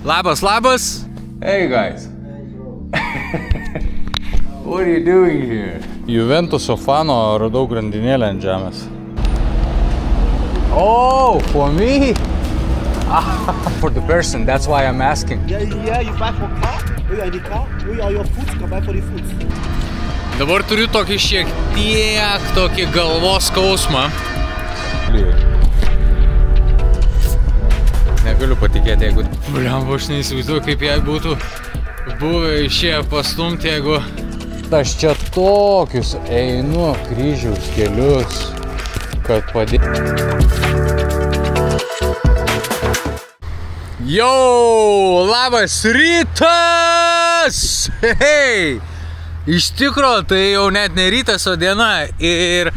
Labas, labas. Hey guys. What are you doing here? Juventuso fano radau grandinėlę ant žemės. Oh, for me? For the person, that's why I'm asking. Yeah, you buy for car? We are the car? We are your food, you buy for the food. Dabar turiu tokį šiek tiek tokį galvos skausmą. Negaliu patikėti, jeigu... Blemba, aš neįsivaizduoju, kaip jai būtų buvę išėję pastumti, jeigu... Aš čia tokius einu kryžiaus kelius, kad padėti. Jau, labas rytas! Hei! Iš tikro, tai jau net ne rytas, o diena. Ir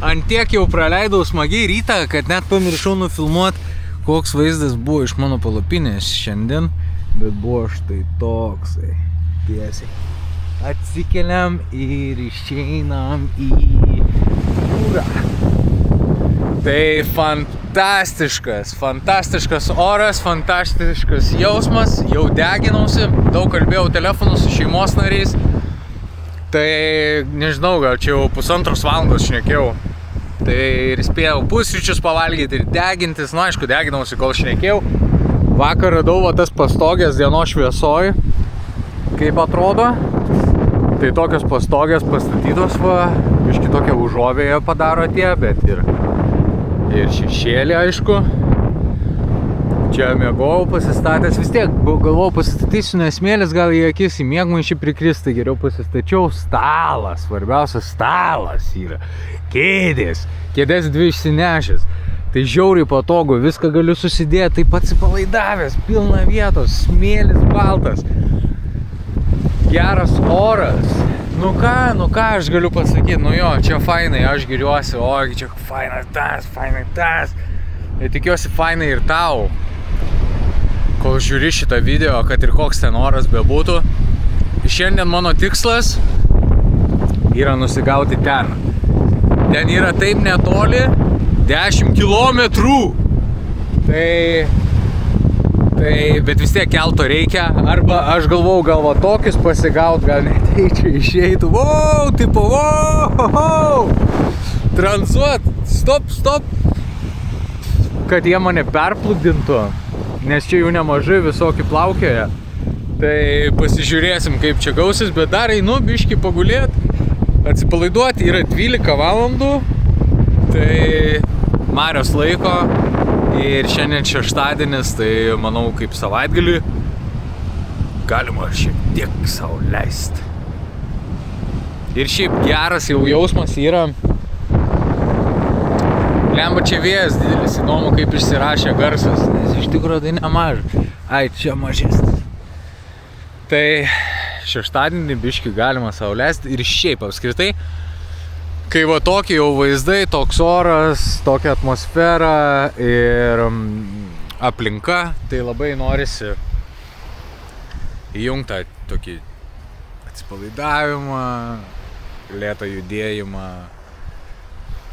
ant tiek jau praleidau smagiai rytą, kad net pamiršau nufilmuoti, koks vaizdas buvo iš mano palapinės šiandien. Bet buvo štai toksai. Tiesiai. Atsikeliam ir išeinam į jūrą. Tai fantastiškas oras, fantastiškas jausmas. Jau deginausi, daug kalbėjau telefonu su šeimos nariais. Tai nežinau, gal čia jau 1,5 valandos šnekėjau. Tai ir spėjau pusryčius pavalgyti ir degintis. Nu, aišku, deginausi, kol šnekėjau. Vakar radau va tas pastogės dienos šviesoj. Kaip atrodo? Tai tokios pastogės pastatytos va, biškį tokią užuovėją padaro tie, bet ir šešėlį, aišku. Čia miegojau pasistatęs, vis tiek galvojau pasistatysiu, nes smėlis gal į akis į miegmaišį prikris, tai geriau pasistačiau stalas, svarbiausias stalas yra, kėdės 2 išsinešęs. Tai žiauriai patogu, viską galiu susidėti, taip atsipalaidavęs, pilna vietos, smėlis baltas. Geras oras. Nu ką aš galiu pasakyti, nu jo, čia fainai, aš giriuosi, oi, čia fainai tas. Ir tikiuosi fainai ir tau, kol žiūri šitą video, kad ir koks ten oras bebūtų. Šiandien mano tikslas yra nusigauti ten. Ten yra taip netoli, 10 kilometrų. Bet vis tiek kelto reikia, arba aš galvau gal va tokius pasigaut, gal net eičiau išeitų, wow, tipo, wow, tranzuot, stop, kad jie mane perplukdintų, nes čia jų nemažai visokių plaukioja, tai pasižiūrėsim kaip čia gausis, bet dar einu biškį pagulėti, atsipalaiduoti, yra 12 valandų, tai marios laiko. Ir šiandien šeštadienis, tai manau kaip savaitgalį galima šiek tiek sau leisti. Ir šiaip geras jau jausmas yra. Lemba čia vėjas didelis, įdomu kaip išsirašė garsas, nes iš tikrųjų tai nemaža. Ai, čia mažesnis. Tai šeštadienį biškį galima sau leisti ir šiaip apskritai. Kai va tokie jau vaizdai, toks oras, tokia atmosfera ir aplinka, tai labai norisi įjungti tokį atsipalaidavimą, lėtą judėjimą,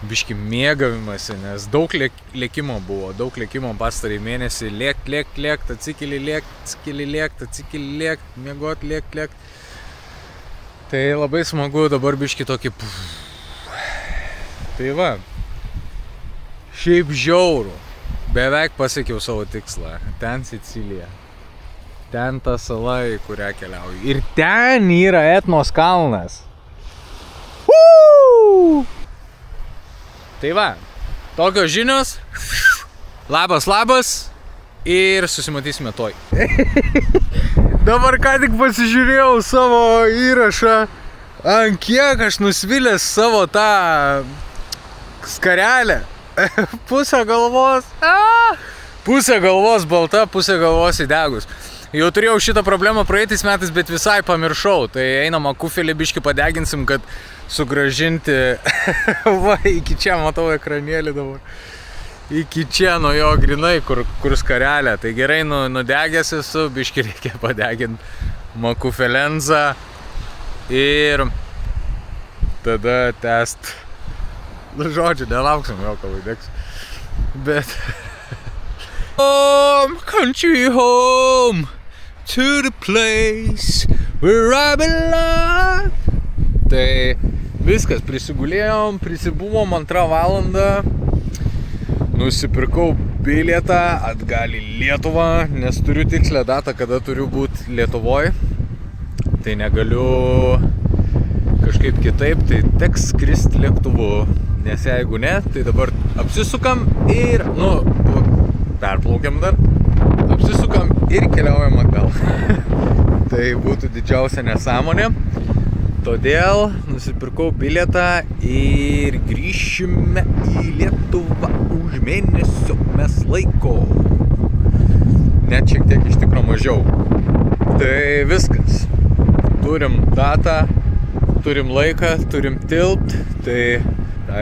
biškį mėgavimąsi, nes daug lėkimo buvo, daug lėkimo pastarąjį mėnesį, lėkt, atsikeli lėkt, miegot, lėkt. Tai labai smagu dabar biškį tokį Tai va, šiaip žiauru, beveik pasiekiau savo tikslą, ten Sicilija, ten ta sala, į kurią keliauju, ir ten yra Etnos kalnas. Tai va, tokios žinios, labas ir susimatysime toj. Dabar ką tik pasižiūrėjau savo įrašą, ant kiek aš nusvilęs savo tą skarelę, pusę galvos balta, pusę galvos įdegus. Jau turėjau šitą problemą praeitais metais, bet visai pamiršau, tai einam akufelį biškį padeginsim, kad sugražinti, va, iki čia matau ekranėlį dabar, iki čia nuo jo grinai, kur skarelė, tai gerai nudegęs esu, biškį reikia padeginti makufelenzą ir tada test. Nu, žodžiu, nelauksim jo, kol įdegs. Bet... Home, country home! to the place where I belong. Tai viskas, prisigulėjom, prisibuvom 2 valandą, nusipirkau bilietą atgal į Lietuvą, nes turiu tikslę datą, kada turiu būti Lietuvoj. Tai negaliu kažkaip kitaip, tai teks skristi lėktuvu, nes jeigu ne, tai dabar apsisukam ir, perplaukiam dar, apsisukam ir keliaujam atgal. Tai būtų didžiausia nesąmonė. Todėl nusipirkau bilietą ir grįšime į Lietuvą už mėnesio mes laiko. Net šiek tiek iš tikro mažiau. Tai viskas. Turim datą, turim laiką, turim tilpt. Tai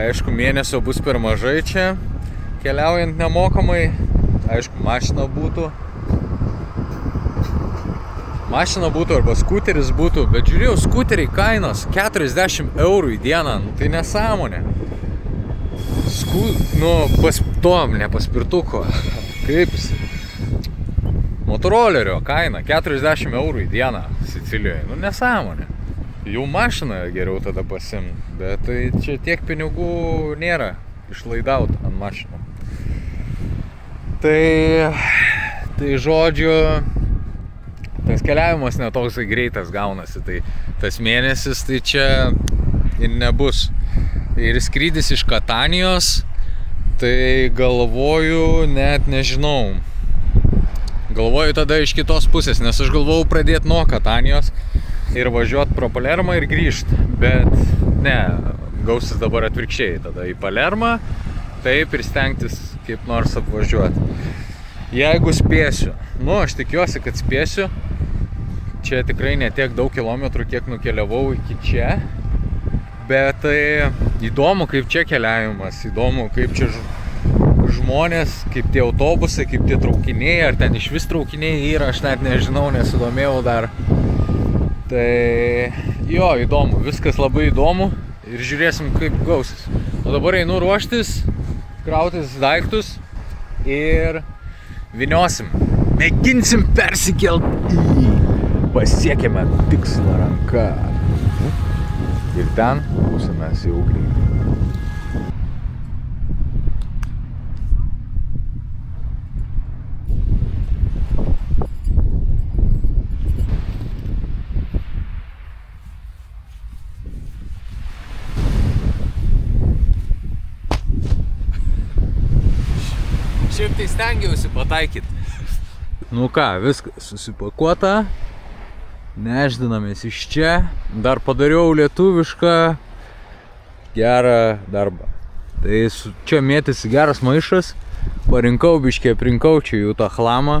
aišku, mėnesio bus per mažai čia, keliaujant nemokamai. Aišku, mašina būtų arba skuteris būtų, bet žiūrėjau, skuteriai kainos 40 eurų į dieną, tai nesąmonė. Ne paspirtuko, kaip jis? Motorolerio kaina 40 eurų į dieną Sicilijoje, nesąmonė. Jau mašiną geriau tada pasimt, bet tai čia tiek pinigų nėra išlaidaut ant mašinų. Tai žodžiu, tas keliavimas netoks greitas gaunasi, tai tas mėnesis tai čia ir nebus. Ir skrydis iš Katanijos, tai galvoju, net nežinau. Galvoju tada iš kitos pusės, nes aš galvojau pradėti nuo Katanijos ir važiuoti pro Palermą ir grįžti. Bet ne, gausis dabar atvirkščiai, tada į Palermą, taip ir stengtis kaip nors apvažiuoti. Jeigu spėsiu, aš tikiuosi, kad spėsiu. Čia tikrai netiek daug kilometrų, kiek nukeliavau iki čia. Bet tai įdomu, kaip čia keliavimas, įdomu, kaip čia žmonės, kaip tie autobusai, kaip tie traukiniai, ar ten iš vis traukiniai yra, aš net nežinau, nesidomėjau dar. Tai jo, įdomu, viskas labai įdomu ir žiūrėsim, kaip gausis. O dabar einu ruoštis, krautis daiktus ir viniosim. Mėginsim persikelti į pasiekėme tikslą ranką. Ir ten būsime jau greitai. Šiaip tai stengiausi pataikyti. Ką, viskas susipakuota. Nešdinamės iš čia. Dar padariau lietuvišką gerą darbą. Tai čia mėtėsi geras maišas. Parinkau biškį, aprinkau čia jų tą chlamą.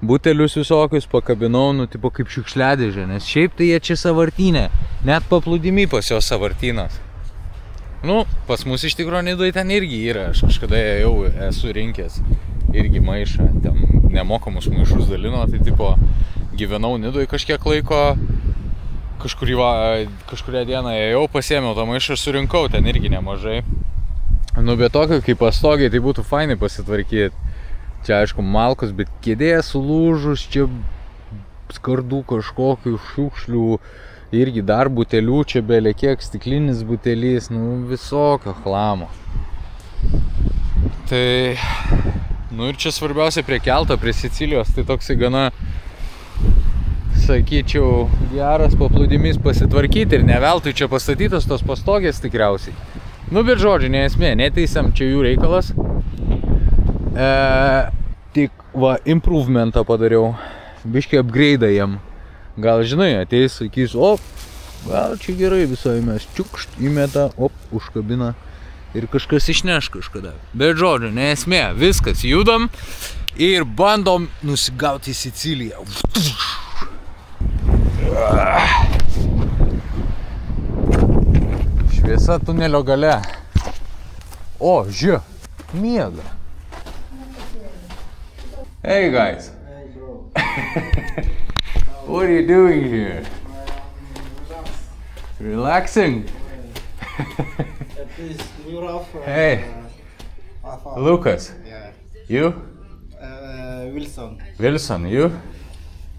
Butelius visokius pakabinau, tipo kaip šiukšliadėžė. Nes šiaip tai jie čia savartinė. Net paplūdimy pas jos savartynas. Pas mus iš tikro Nidoj ten irgi yra. Aš kažkada jau esu rinkęs irgi maišą. Ten nemokamus maišus dalino. Tai tipo gyvenau Nidoj kažkiek laiko. Kažkurią dieną ėjau, pasiėmiau tą maišą, surinkau ten irgi nemažai. Bet tokio kaip pastogiai, tai būtų fainai pasitvarkyti. Čia aišku malkos, bet kėdė sulūžus, čia skardų kažkokių šiukšlių. Irgi dar butelių, čia belė kiek stiklinis butelys, visokio chlamo. Tai, ir čia svarbiausia prie kelto, prie Sicilijos, tai toksai gana, sakyčiau, geras paplūdimys pasitvarkyti ir ne veltui čia pastatytos tos pastogės tikriausiai. Bet žodžiu, neesmė, neteisiam čia jų reikalas. Tik improvementą padariau, biškį upgrade'ą jiem. Gal žinai, ateis, sakys, gal čia gerai visai mes čiukšt, įmeta, užkabina ir kažkas išneš kažkada. Bet žodžiu, neesmė, viskas, judam ir bandom nusigauti į Siciliją. Šviesa tunelio gale. Žiūrėk, miega. Hey guys. Hey bro. What are you doing here? Relaxing? Hey, Lucas. Yeah. You? Wilson. Wilson, you?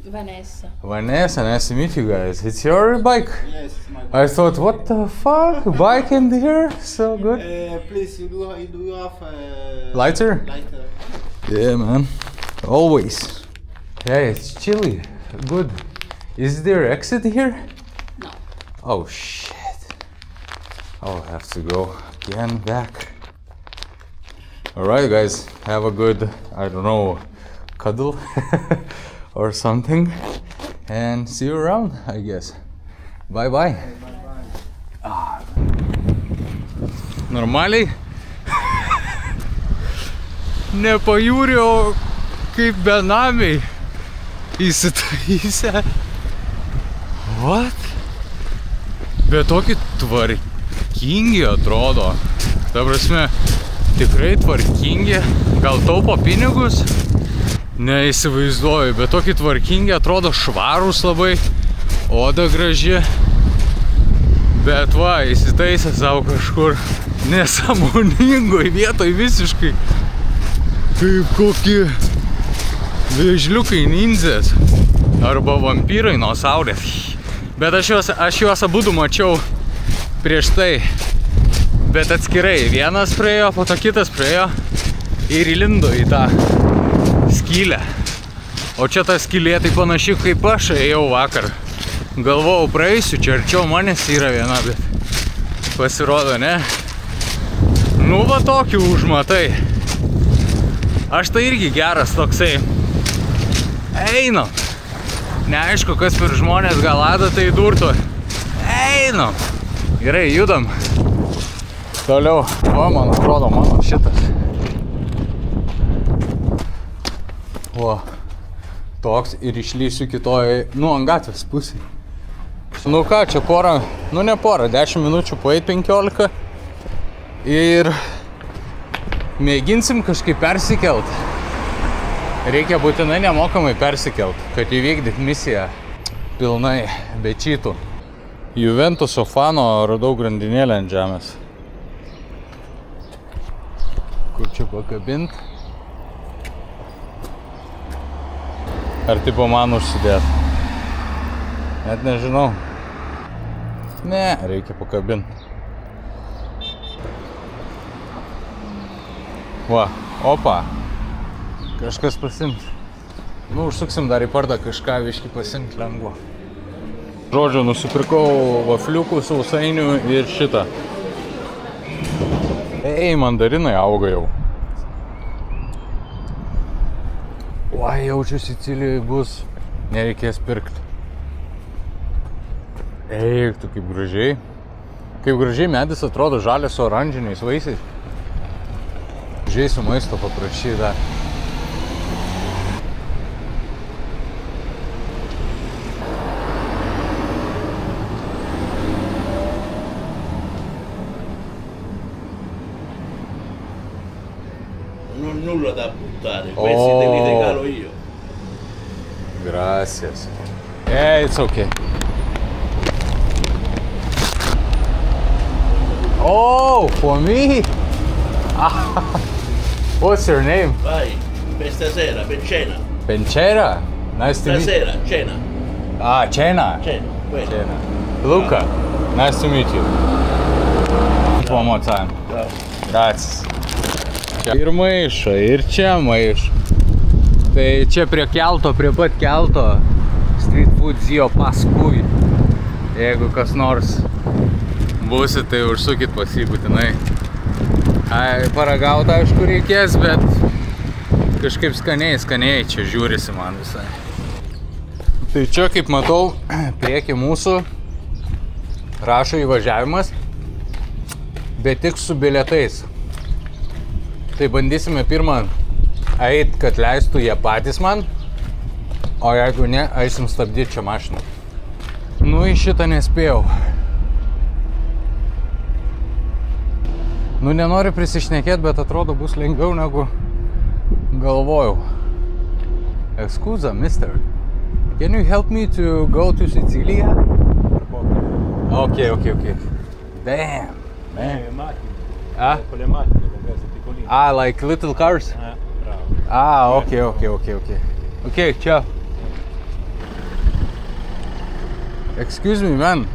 Vanessa. Vanessa, nice to meet you guys. It's your bike? Yes, it's my bike. I thought, what the fuck? Bike in here? So good. Please, you do have Lighter? lighter. Yeah, man. Always. Yeah, it's chilly. Good. Is there exit here? No. Oh, shit. I'll have to go again back. Alright, guys. Have a good, I don't know, cuddle or something. And see you around, I guess. Bye-bye. Normaliai? Nepajūriau kaip benamiai įsitaisę. What? Bet tokį tvarkingi atrodo. Ta prasme, tikrai tvarkingi. Gal taupo pinigus? Neįsivaizduoju, bet tokį tvarkingi atrodo, švarūs labai. Oda graži. Bet va, įsitaisę savo kažkur nesąmoningoj vietoj visiškai. Kaip kokie vėžliukai nindzės arba vampyrai nuo saulės. Bet aš juos abudu mačiau prieš tai, bet atskirai. Vienas praėjo, po to kitas praėjo ir įlindo į tą skylę. O čia ta skylė tai panaši kaip aš ėjau vakar. Galvojau, praeisiu, čia arčiau manęs yra viena, bet pasirodo, ne? Nu va tokį užmatai. Aš tai irgi geras toksai. Einam. Neaišku, kas per žmonės gal adatai durtų. Einam. Gerai, judam. Toliau. O, man atrodo, mano šitas. O, toks ir išlysiu kitoj, ant gatvės pusėj. Nu ką, čia porą, ne porą, 10 minučių paeit 15. Ir mėginsim kažkaip persikelt. Reikia būtinai nemokamai persikelt, kad įvykdyt misiją pilnai, be čytų. Juventuso fano radau grandinėlę ant žemės. Kur čia pakabint? Ar tipo man užsidėt? Net nežinau. Ne, reikia pakabint. Va, opa. Kažkas pasimt. Nu, užsuksim dar į pardą kažką viškį pasimt lengvo. Žodžiu, nusipirkau vafliukų, sausainių ir šitą. Ei, mandarinai auga jau. Uai, jaučiu Sicilijoj bus. Nereikės pirkti. Eik, tu kaip gražiai. Kaip gražiai medis atrodo žalias su oranžiniais vaisiais. Žiaisiu maisto paprašyta. Non nulla da buttare, questi te li regalo io. Gracias. Yeah, it's okay. Oh, for me? What's your name? Vai, per stasera, per cena. Penchera. Nice to meet you. Stasera, cena. Ah, Chena. Cena, quello. Chena. Luca. Nice to meet you. One more time. Ciao. Gracias. Ir maišo, ir čia maišo. Tai čia prie kelto, prie pat kelto. Street food Zio paskui. Jeigu kas nors būsit, tai užsukit pas jį būtinai. Paragaut, aišku, reikės, bet kažkaip skaniai čia žiūrisi man visai. Tai čia, kaip matau, prieki mūsų rašo įvažiavimas, bet tik su bilietais. Tai bandysime pirmą eit, kad leistų jie patys man, o jeigu ne, eisim stabdyti čia mašiną. Nu, į šitą nespėjau. Nu, nenoriu prisišnekėti, bet atrodo bus lengviau negu galvojau. Excuse, mister. Can you help me to go to Sicilia? Okay. Damn, man. Ah? Con le macchine, queste piccoline. Ah, like little cars? Bravo. Ah, okay. Okay, ciao. Excuse me, man.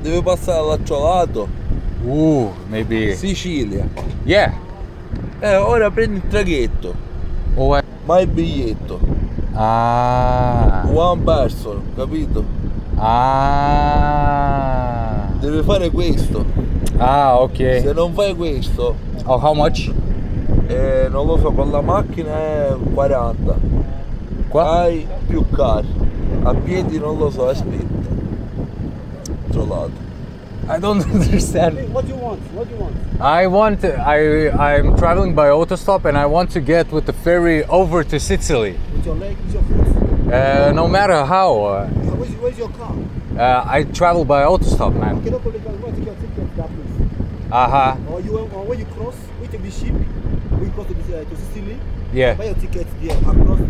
Deve passare all'altro lato. Maybe. Sicilia. Yeah. Ora prendi il traghetto, ma il biglietto. One person, capito? Deve fare questo. Ok. Se non fai questo, How much? non lo so, con la macchina è 40. Qua? Hai più cari. A piedi non lo so, aspetta. Altro lato. I don't understand. What do you want? What do you want? I'm traveling by autostop and I want to get with the ferry over to Sicily. With your leg, with your foot? No matter how. Where's your car? I travel by autostop, man. Okay, no problem. I'm going to take your ticket to that place. Or when you cross, we take the ship. We cross to Sicily. Yeah. Buy your ticket there. Across the.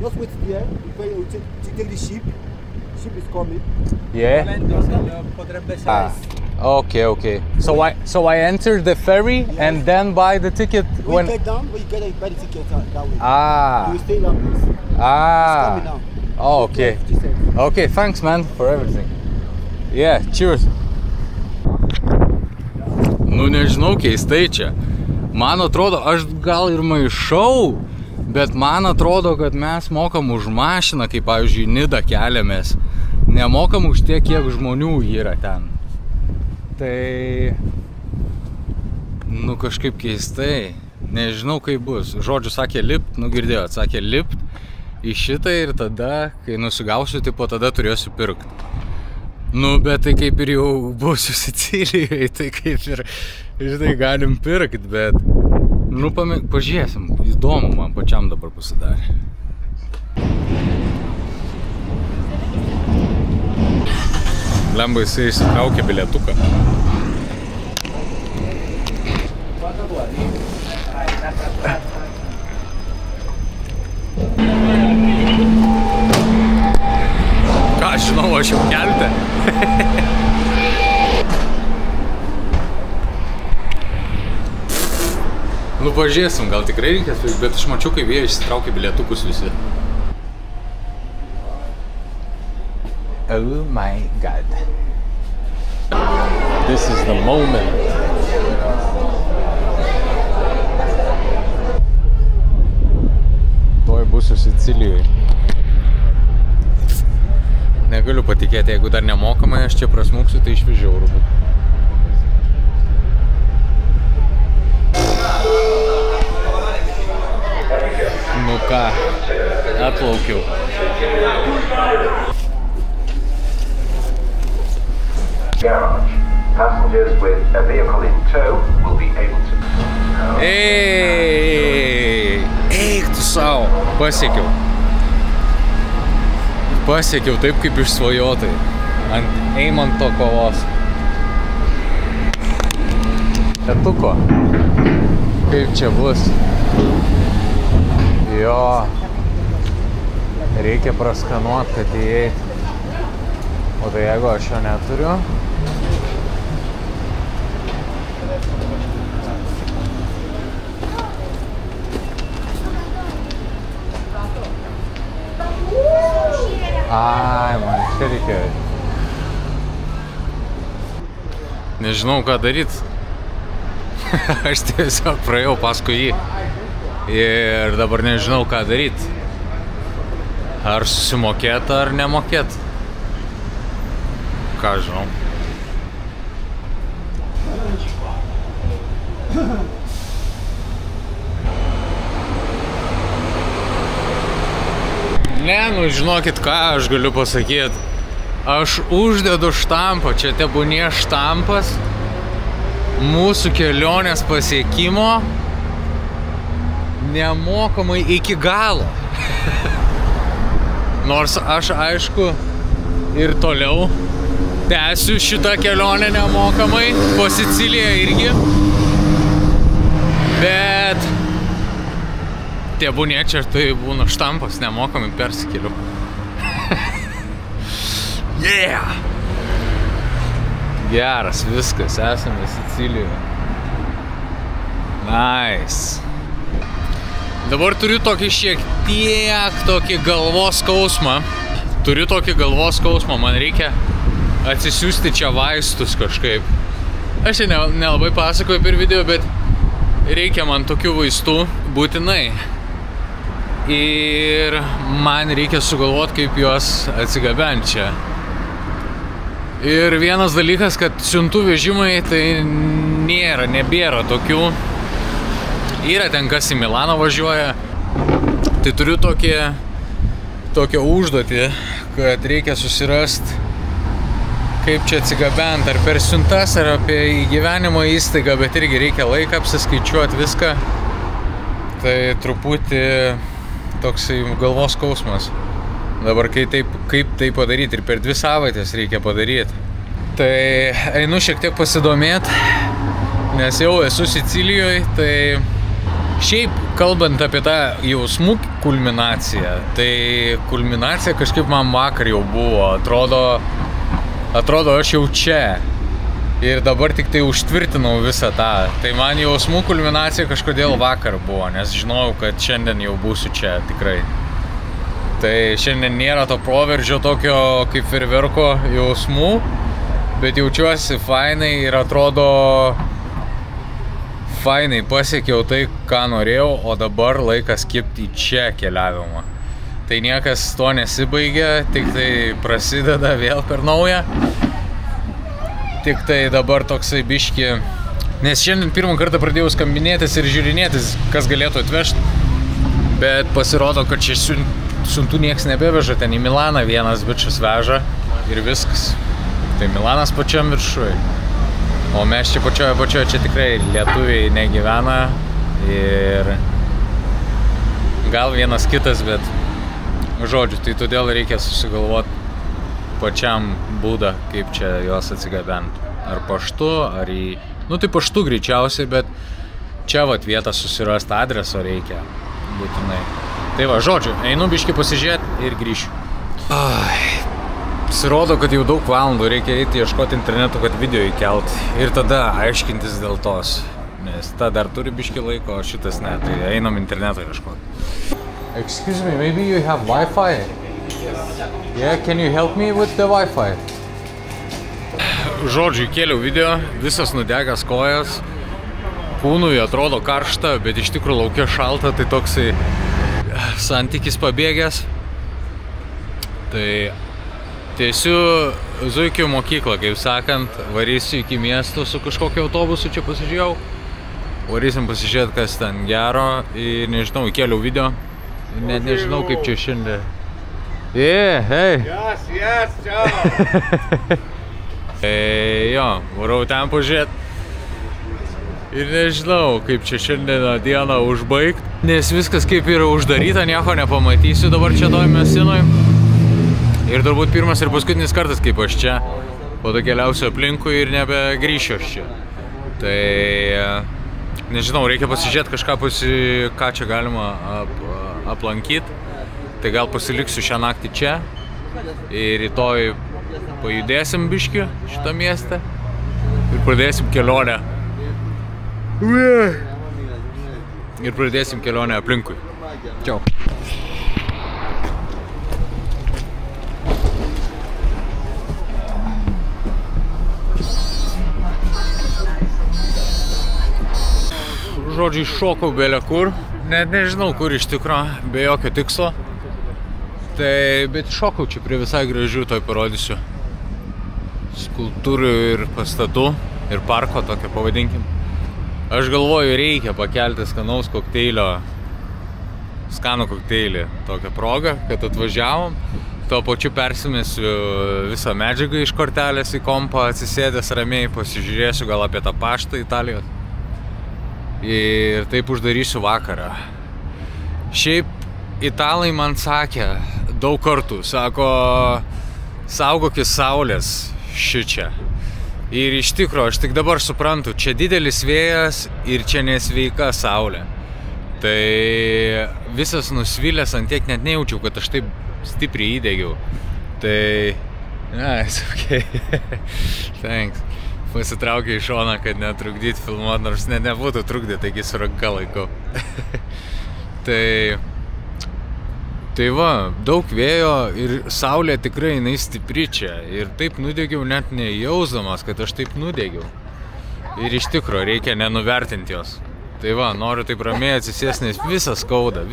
Just wait there. You take the ship. Ship is coming. Yeah. Okay. So I enter the ferry and then buy the ticket When you get down, when you get there, you buy the ticket that way. You stay in that place. It's coming now. Okay. 50 cents. Okay, thanks man for everything. Yeah, cheers. Nu nežinau, keistai čia. Man atrodo, aš gal ir maišau, bet man atrodo, kad mes mokam už mašiną, kaip pavyzdžiui Nidą keliamės. Nemokam už tiek, kiek žmonių yra ten. Tai... Nu kažkaip keistai. Nežinau, kaip bus. Žodžiu, sakė lipt, girdėjot, sakė lipt į šitą ir tada, kai nusigausiu, tai po tada turėsiu pirkti. Nu, bet tai kaip ir jau būsiu Sicilijoje, tai kaip ir, žinai, galim pirkti, bet... Nu, pažiūrėsim, įdomu man pačiam dabar pasidarė. Lemba jisai išsitraukė bilietuką. Ką, žinau, aš jau kelte. Nu, pažiūrėsim, gal tikrai reikės, bet aš mačiau, kaip jie išsitraukė bilietukus visi. Oh my god. This is the moment. Tuoj būsiu Sicilijoje. Negaliu patikėti, jeigu dar nemokamai aš čia prasmuksiu, tai išvis žiauru būtų. Nu ką, atplaukiau. Garage. Passengers with a vehicle in tow will be able to... Eik tu savo. Pasiekiau. Pasiekiau taip, kaip išsvajotai. Ant Eimanto kovos. Etuko. Kaip čia bus? Jo. Reikia praskanuot, kad įeit. O tai jeigu aš jo neturiu... Ai, man čia reikia. Nežinau, ką daryt. Aš tiesiog praėjau paskui jį. Ir dabar nežinau, ką daryt. Ar susimokėt, ar nemokėt. Ką žinau. Ne, nu žinokit ką aš galiu pasakyti. Aš uždedu štampą, čia tebūnie štampas mūsų kelionės pasiekimo nemokamai iki galo. Nors aš aišku ir toliau tęsiu šitą kelionę nemokamai, po Siciliją irgi. Bet tebūnie čia tai būna štampas nemokamai persikeliu. Yeah! Geras, viskas, esame Sicilijoje. Nice. Dabar turiu tokį šiek tiek tokį galvos skausmą. Man reikia atsisiųsti čia vaistus kažkaip. Aš čia nelabai pasakoju per video, bet reikia man tokių vaistų būtinai. Ir man reikia sugalvoti, kaip juos atsigabenti čia. Ir vienas dalykas, kad siuntų vežimai tai nebėra tokių. Yra ten, kas į Milaną važiuoja. Tai turiu tokią užduotį, kad reikia susirasti, kaip čia atsigabenti, ar per siuntas, ar apie įgyvenimo įstaigą, bet irgi reikia laiką apsiskaičiuoti viską. Tai truputį toksai galvos skausmas. Dabar kaip tai padaryti, ir per 2 savaitės reikia padaryti. Tai einu šiek tiek pasidomėti, nes jau esu Sicilijoje, tai šiaip kalbant apie tą jausmų kulminaciją, tai kulminacija kažkaip man vakar jau buvo, atrodo aš jau čia. Ir dabar tik tai užtvirtinau visą tą. Tai man jausmų kulminacija kažkodėl vakar buvo, nes žinojau, kad šiandien jau būsiu čia tikrai. Tai šiandien nėra to proveržio tokio kaip fejerverko jausmų, bet jaučiuosi fainai ir atrodo fainai pasiekiau tai, ką norėjau, o dabar laikas kibti į čia keliavimą. Tai niekas to nesibaigia, tik tai prasideda vėl per naują. Tik tai dabar toksai biški, nes šiandien pirmą kartą pradėjau skambinėtis ir žiūrinėtis, kas galėtų atvežti. Bet pasirodo, kad čia siuntų nieks nebeveža, ten į Milaną vienas bičas veža ir viskas. Tai Milanas pačiam viršui. O mes čia pačioje čia tikrai lietuviai negyvena ir gal vienas kitas, bet žodžiu, tai todėl reikia susigalvoti pačiam būdą, kaip čia juos atsigabenti. Ar paštu, ar į... Nu tai paštu greičiausiai, bet čia vat vietą susirasti adreso reikia būtinai. Tai va, žodžiu, einu biškį pasižiūrėti ir grįšiu. Pasirodo, kad jau daug valandų reikia eiti ieškoti internetu, kad video įkelt ir tada aiškintis dėl tos, nes ta dar turi biškį laiko, o šitas ne, tai einam interneto ieškoti. Excuse me, maybe you have Wi-Fi? Yeah, can you help me with the Wi-Fi? Žodžiu, įkėliau video, visas nudegęs kojas, kūnui atrodo karšta, bet iš tikrųjų laukia šalta, tai toksai santykis pabėgęs. Tai tiesiu zuikių mokyklą, kaip sakant, varysiu iki miesto su kažkokiu autobusu, čia pasižiūrėjau. Varysim pasižiūrėti, kas ten gero ir nežinau, įkėliau video. Net nežinau, kaip čia šiandien. Yeah, hey! Yes, ciao! Jo, varau ten pažiūrėti. Ir nežinau, kaip čia šiandieną dieną užbaigti, nes viskas kaip yra uždaryta, nieko nepamatysiu dabar čia toj mesinoj. Ir turbūt pirmas ir paskutinis kartas, kaip aš čia, po to keliausiu aplinkui ir nebegrįšiu aš čia. Tai, nežinau, reikia pasižiūrėti kažką, ką čia galima aplankyti. Tai gal pasiliksiu šią naktį čia ir rytoj pajudėsim biškį šitą miestą ir pradėsim kelionę. Ir pradėsim kelionę aplinkui. Čiau. Žodžiu, iššokau belė kur, net nežinau kur iš tikro, be jokio tikslo. Tai, bet iššokau čia prie visai gražių, toj parodysiu, skulptūrų ir pastatų, ir parko tokio pavadinkim. Aš galvoju, reikia pakelti skanaus kokteilio, skanų kokteilį tokią progą, kad atvažiavom. Tuo pačiu persimesiu visą medžiagą iš kortelės į kompą, atsisėdęs ramiai, pasižiūrėsiu gal apie tą paštą Italijos. Ir taip uždarysiu vakarą. Šiaip italai man sakė daug kartų, sako, saugokis saulės šičia. Ir iš tikro, aš tik dabar suprantu, čia didelis vėjas ir čia nesveika saulė. Tai visas nusvilęs ant tiek net nejaučiau, kad aš taip stipriai įdegiau. Tai, nice, okay. Thanks. pasitraukė į šoną, kad netrukdyti filmuoti, nors nebūtų trukdyti, taigi su ranka laikau. Tai va, daug vėjo ir saulė tikrai jinai stipri čia. Ir taip nudegiau net nejausdamas, kad aš taip nudegiau. Ir iš tikro reikia nenuvertinti jos. Tai va, noriu taip ramiai atsisės, nes visas skauda.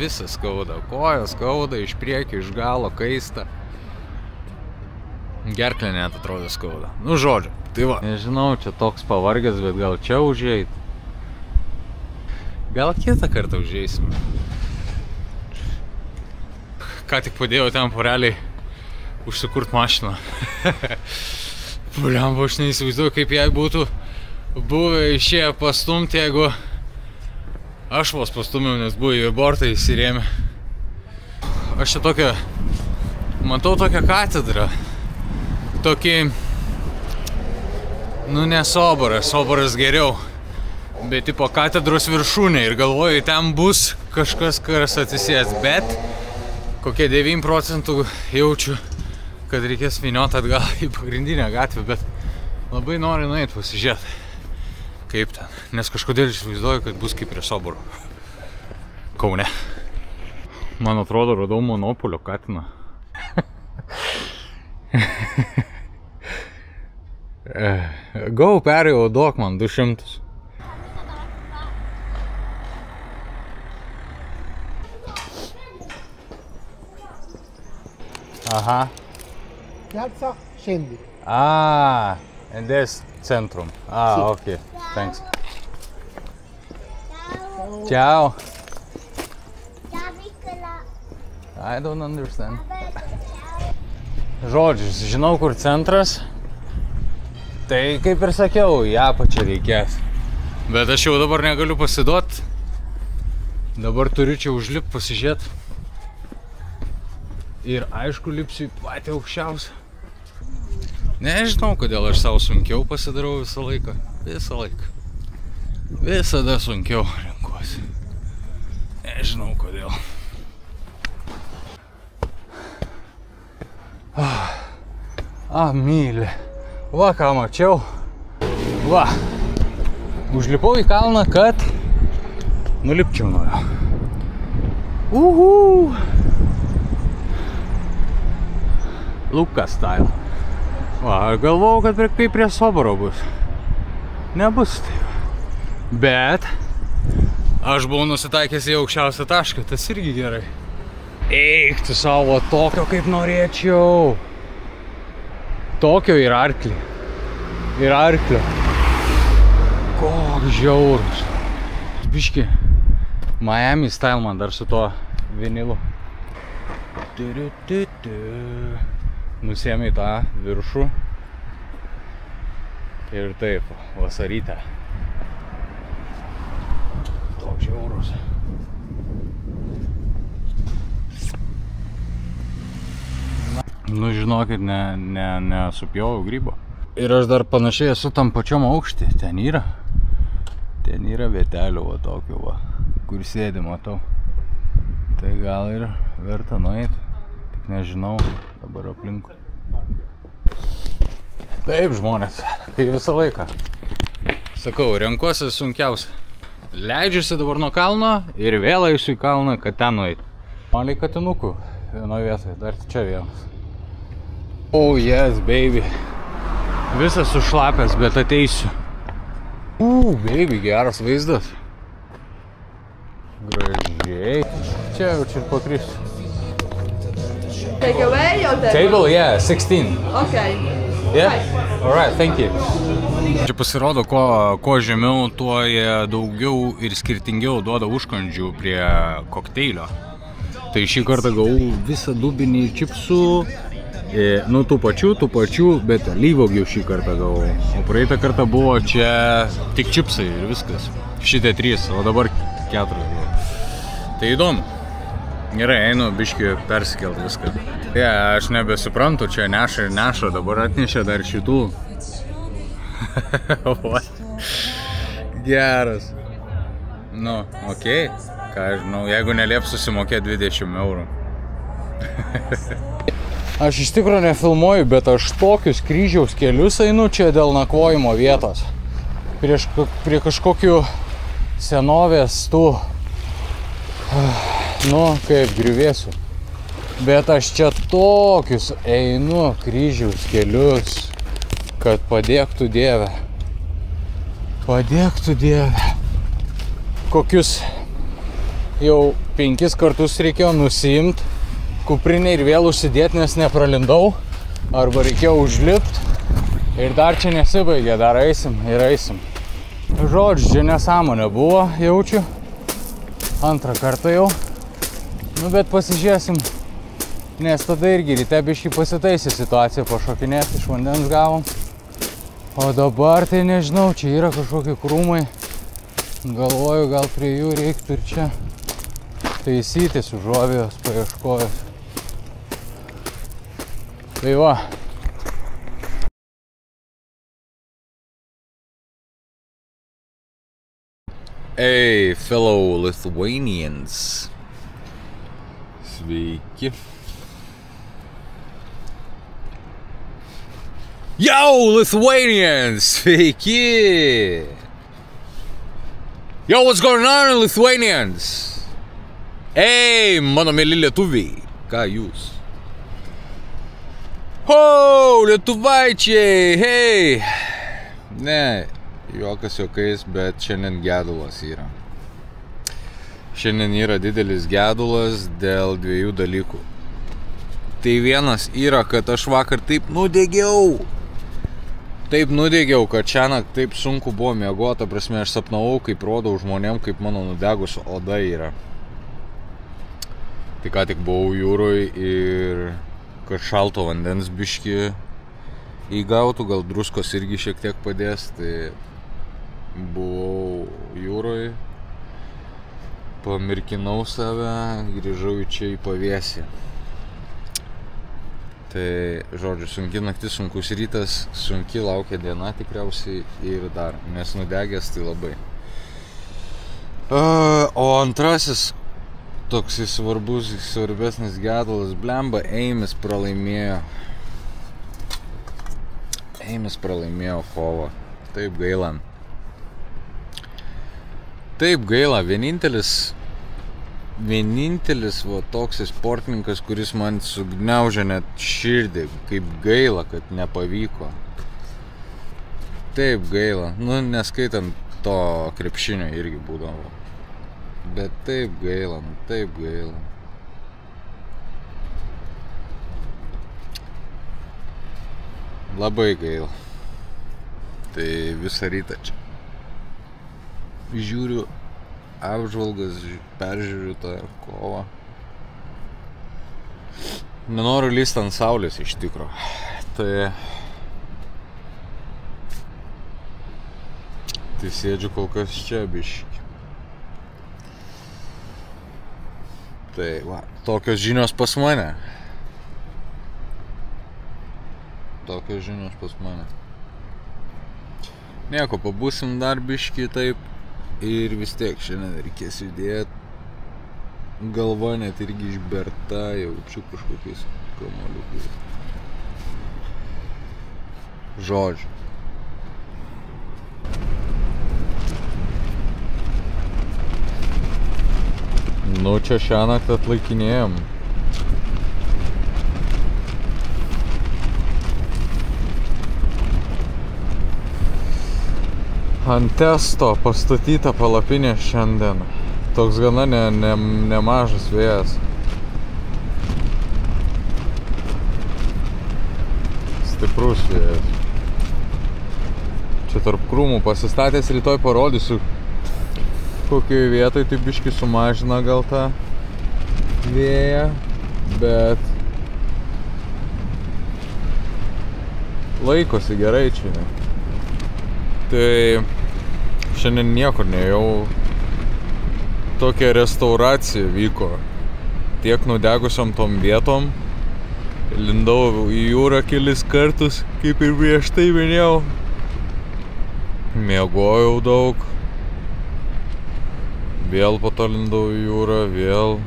Kojas skauda, iš priekio, iš galo, kaista. Gerklė net atrodo skauda. Nu, žodžiu. Tai va. Nežinau, čia toks pavargęs, bet gal čia užeit. Gal kitą kartą užeisim. Ką tik padėjau ten poreliai užsikurt mašiną. Puliambo, aš neįsivaizduoju, kaip jai būtų buvę išėję pastumti, jeigu aš vos pastumiau, nes buvo į bortą įsirėmė. Aš čia tokią, matau tokią katedrą. Tokį, nu ne soboras geriau, bet tipo katedros viršūnė ir galvoju, ten bus kažkas, kas atsisės, bet kokie 9% jaučiu, kad reikės vynioti atgal į pagrindinę gatvę, bet labai noriu nueiti pasižiūrėti, kaip ten, nes kažkodėl įsivaizduoju, kad bus kaip prie Soboro. Kaune. Man atrodo, radau Monopolio katiną. Go, perėjau, duok man 200. Aha. Piazza, scendi. Ah, and there's Centrum. Ah, okay. Thanks. Ciao. I don't understand. Žodžius, žinau, kur centras. Tai kaip ir sakiau, į apačią reikės. Bet aš jau dabar negaliu pasiduot. Dabar turiu čia užlipti, pasižiūrėti. Ir aišku, lipsiu į patį aukščiausią. Nežinau, kodėl aš savo sunkiau pasidarau visą laiką. Visada sunkiau renkuosi. Nežinau, kodėl. Mylė. Va, ką mačiau. Va. Užlipau į kalną, kad nulipčiau nuo jo. Lukas style. Va, galvojau, kad kaip prie Soboro bus. Nebus taip. Bet aš buvau nusitaikęs į aukščiausią tašką, tas irgi gerai. Eik tu savo, tokio kaip norėčiau. Tokio ir arklį. Ir arklio. Koks žiaurus. Biški. Miami style man dar su tuo vinilu. Nusiėmė tą viršų. Ir taip, vasarytę. Toks žiaurus. Nu, žinokit, nesupjovau grybo. Ir aš dar panašiai esu tam pačiom aukštį. Ten yra vietelių va tokių va, kur sėdi, matau. Tai gal ir verta nueiti. Tik nežinau, dabar aplinkui. Taip, žmonės, kai visą laiką. Sakau, renkuosi sunkiausia. Leidžiuosi dabar nuo kalno ir vėl eisiu į kalną, kad ten nueiti. Maliai katinukų vienoje vietoje, dar čia vienas. Oh yes, baby. Visas sušlapęs, bet ateisiu. Baby, geras vaizdas. Gražiai. Čia jau čia pakrisiu. Take away or table? Table, yeah, 16. Okay. Yeah? Alright, thank you. Čia pasirodo, kuo žemiau, tuo jie daugiau ir skirtingiau duoda užkandžių prie kokteilio. Tai šį kartą gavau visą dubinį čipsų. Nu, tų pačių, bet alyvuogių šį kartą gavau. O praeitą kartą buvo čia tik čipsai ir viskas. Šitie 3, o dabar 4 buvo. Tai įdomu. Gerai, einu biškį persikelt viską. Aš nebesuprantu, čia neša, dabar atnešė dar šitų. Geras. Nu, okei. Ką aš žinau, jeigu nelieps susimokėti 20 eurų. Aš iš tikrųjų nefilmuoju, bet aš tokius kryžiaus kelius einu čia dėl nakvojimo vietos. Prie kažkokių senovės tų, nu, kaip griuvėsių. Bet aš čia tokius einu kryžiaus kelius, kad padėktų Dieve. Padėktų Dieve. Kokius jau 5 kartus reikėjo nusiimt kuprinę ir vėl užsidėti, nes nepralindau. Arba reikėjo užlipt ir dar čia nesibaigė, dar eisim ir eisim. Žodžiu, čia nesąmonė buvo, jaučiu. Antrą kartą jau. Nu, bet pasižiūrėsim, nes tada irgi ryte biškį pasitaisė situaciją, pašokinėti iš vandens gavom. O dabar tai nežinau, čia yra kažkokie krūmai. Galvoju, gal prie jų reiktų ir čia taisytis užuovėjos paieškojus. Tai va. Hey, fellow Lithuanians. Sveiki. Yo, Lithuanians! Sveiki! Yo, what's going on, Lithuanians? Hey, mano mėly lietuviai. Ką jūs? Ho, lietuvaičiai, hei! Ne, juokas juokais, bet šiandien gedulas yra. Šiandien yra didelis gedulas dėl 2 dalykų. Tai vienas yra, kad aš vakar taip nudegiau. Taip nudegiau, kad šiąnakt taip sunku buvo miegoti. Prasme, aš sapnavau, kaip rodau žmonėm, kaip mano nudegus oda yra. Tai ką tik buvau jūroj ir kad šalto vandens biškį įgautų, gal druskos irgi šiek tiek padės, tai buvau jūroj, pamirkinau save, grįžau į čia į pavėsį. Tai, žodžiu, sunki naktis, sunkus rytas, sunki laukia diena tikriausiai ir dar, nes nudegęs tai labai. O antrasis, toks svarbesnis gedulas, blemba, Eimis pralaimėjo. Eimis pralaimėjo kovą. Taip gaila. Taip gaila. Vienintelis va, toks sportininkas, kuris man sugniaužė net širdį. Kaip gaila, kad nepavyko. Taip gaila. Nu, neskaitant to krepšinio irgi būdavo. Bet taip gaila, taip gaila. Labai gaila. Tai visą rytą čia žiūriu apžvalgas, peržiūriu tą kovą. Nenoriu lyst ant saulės iš tikro. Tai sėdžiu kol kas čia biškį. Tai va, tokios žinios pas mane. Tokios žinios pas mane. Nieko, pabūsim dar biškį taip. Ir vis tiek šiandien reikės judėti. Galva net irgi išberta, jaučiu kažkokiais kamuoliukais. Žodžiu. Nu, čia šiąnakt atlaikinėjom. Ant testo pastatyta palapinė šiandien. Toks gana nemažas vėjas. Stiprus vėjas. Čia tarp krūmų pasistatęs, rytoj parodysiu, kokioje vietoje tai biškį sumažina gal tą vėją, bet laikosi gerai čia. Tai šiandien niekur nejau. Tokia restauracija vyko. Tiek nudegusiom tom vietom. Lindau į jūrą kelis kartus, kaip ir prieš tai minėjau. Miegojau daug. Vėl po to lindau į jūrą, vėl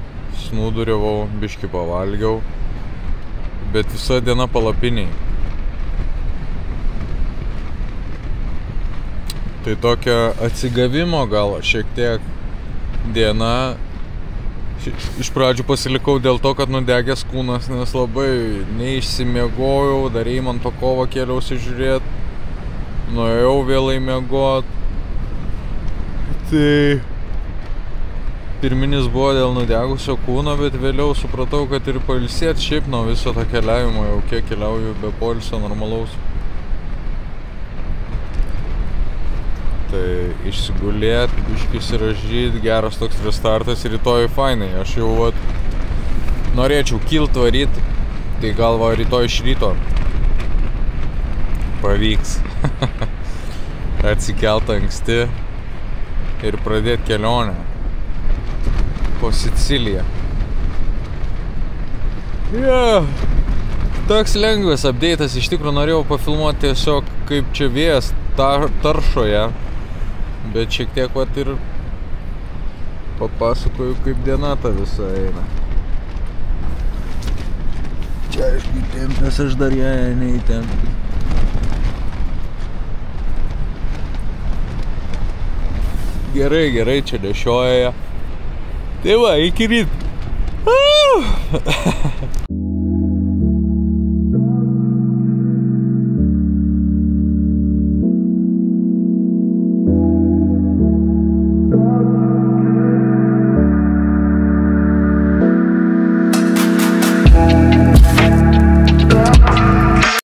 snūduriavau, biškį pavalgiau. bet visa diena palapiniai. Tai tokia atsigavimo gal šiek tiek diena. Iš pradžių pasilikau dėl to, kad nudegęs kūnas, nes labai neišsimiegojau, dar Eimanto kovą kėliausi žiūrėt. Nuėjau vėlai miegot. Tai pirminis buvo dėl nudegusio kūno, bet vėliau supratau, kad ir pailsėt šiaip nuo viso to keliavimo, jau kiek keliauju be poilsio normalaus. Tai išsigulėt, biškį įsiražyt, geras toks restartas, rytoj fainai. Aš jau norėčiau kilt varyt, tai gal va rytoj iš ryto pavyks atsikelt anksti ir pradėti kelionę po Siciliją. Toks lengvas update'as, iš tikrųjų norėjau pafilmuoti tiesiog kaip čia vėjas taršoje, bet šiek tiek vat ir papasakoju, kaip diena ta visa eina. Čia aišku įtempęs, aš dar ją neįtempęs. Gerai, gerai, čia nešioja. Tai va, iki ryt.